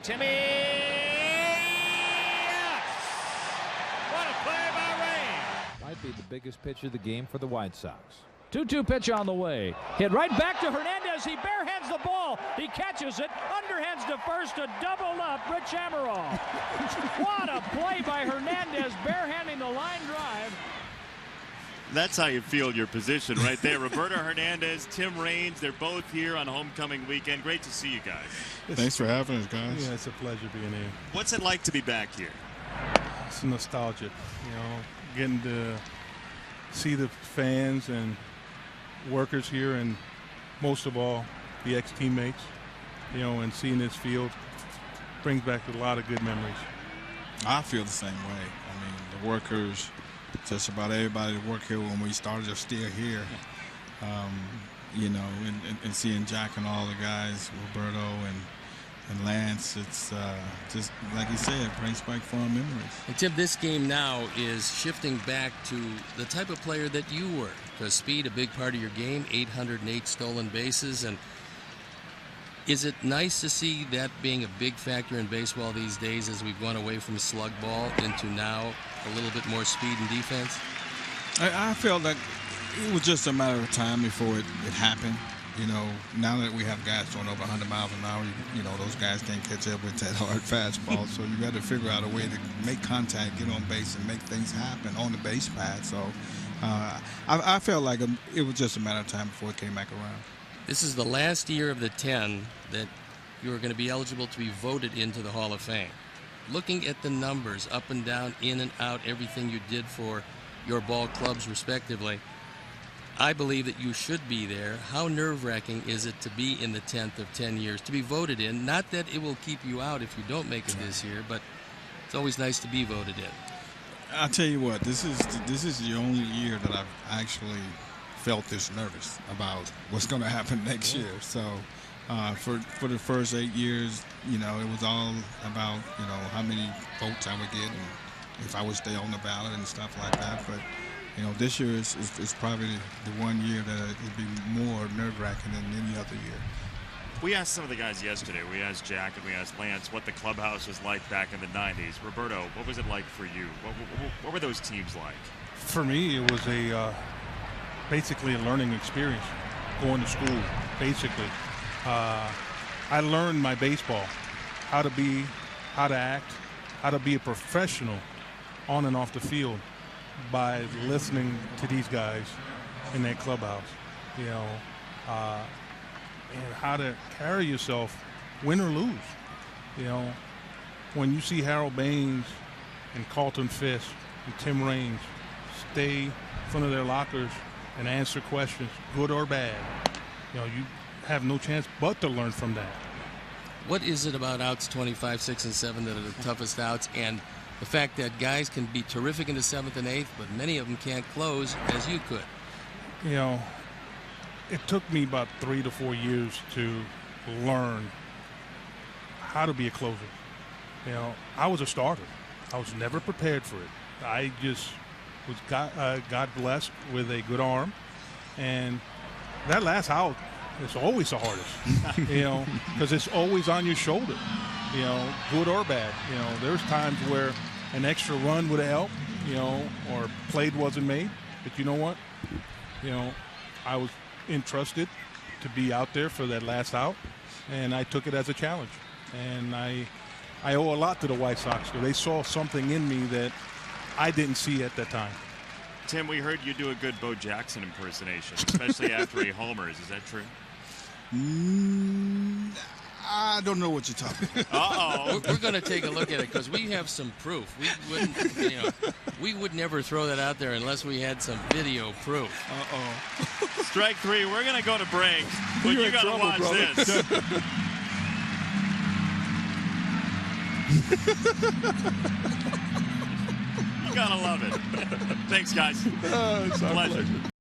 Timmy! Yes! What a play by Raines! Might be the biggest pitch of the game for the White Sox. 2-2 pitch on the way. Hit right back to Hernandez. He barehands the ball. He catches it. Underhands to first to double up Rich Amaral. What a play by Hernandez, barehanding the line drive. That's how you feel your position right there. Roberto Hernandez, Tim Raines, they're both here on homecoming weekend. Great to see you guys. Thanks for having us, guys. Yeah, it's a pleasure being here. What's it like to be back here? It's nostalgic, getting to see the fans and workers here, and most of all, the ex-teammates, and seeing this field brings back a lot of good memories. I feel the same way. I mean, the workers, just about everybody that worked here when we started are still here. And seeing Jack and all the guys, Roberto and Lance, it's just like you said, it brings back fond memories. And Tim, this game now is shifting back to the type of player that you were. Because speed, a big part of your game, 808 stolen bases. And is it nice to see that being a big factor in baseball these days as we've gone away from slug ball into now a little bit more speed and defense? I felt like it was just a matter of time before it happened. Now that we have guys throwing over 100 miles an hour, those guys can't catch up with that hard fastball. So you got to figure out a way to make contact, get on base, and make things happen on the base pad. So I felt like it was just a matter of time before it came back around. This is the last year of the 10 that you are going to be eligible to be voted into the Hall of Fame. Looking at the numbers, up and down, in and out, everything you did for your ball clubs respectively, I believe that you should be there. How nerve-wracking is it to be in the 10th of 10 years, to be voted in? Not that it will keep you out if you don't make it this year, but it's always nice to be voted in. I'll tell you what, this is the only year that I've actually felt this nervous about what's going to happen next year. So for the first 8 years, it was all about, how many votes I would get and if I would stay on the ballot and stuff like that. But this year is probably the one year that it would be more nerve-wracking than any other year. We asked some of the guys yesterday. We asked Jack and we asked Lance what the clubhouse was like back in the 90s. Roberto, what was it like for you? What were those teams like? For me, it was basically a learning experience, going to school, basically. I learned my baseball, how to act, how to be a professional on and off the field by listening to these guys in that clubhouse, and how to carry yourself, win or lose. When you see Harold Baines and Carlton Fisk and Tim Raines stay in front of their lockers and answer questions, good or bad, you have no chance but to learn from that. What is it about outs 25, 6, and 7 that are the toughest outs, and the fact that guys can be terrific in the 7th and 8th, but many of them can't close as you could? It took me about 3 to 4 years to learn how to be a closer. I was a starter. I was never prepared for it. I just was God blessed with a good arm, and that last out is always the hardest, because it's always on your shoulder, good or bad. There's times where an extra run would have helped, or play wasn't made, but you know what? I was entrusted to be out there for that last out, and I took it as a challenge. And I owe a lot to the White Sox. They saw something in me that I didn't see at that time. Tim, we heard you do a good Bo Jackson impersonation, especially after he homers. Is that true? I don't know what you're talking about. We're going to take a look at it because we have some proof. We would never throw that out there unless we had some video proof. Strike 3. We're going to go to break, but you got to watch this. You got to love it. Thanks, guys. It's a pleasure.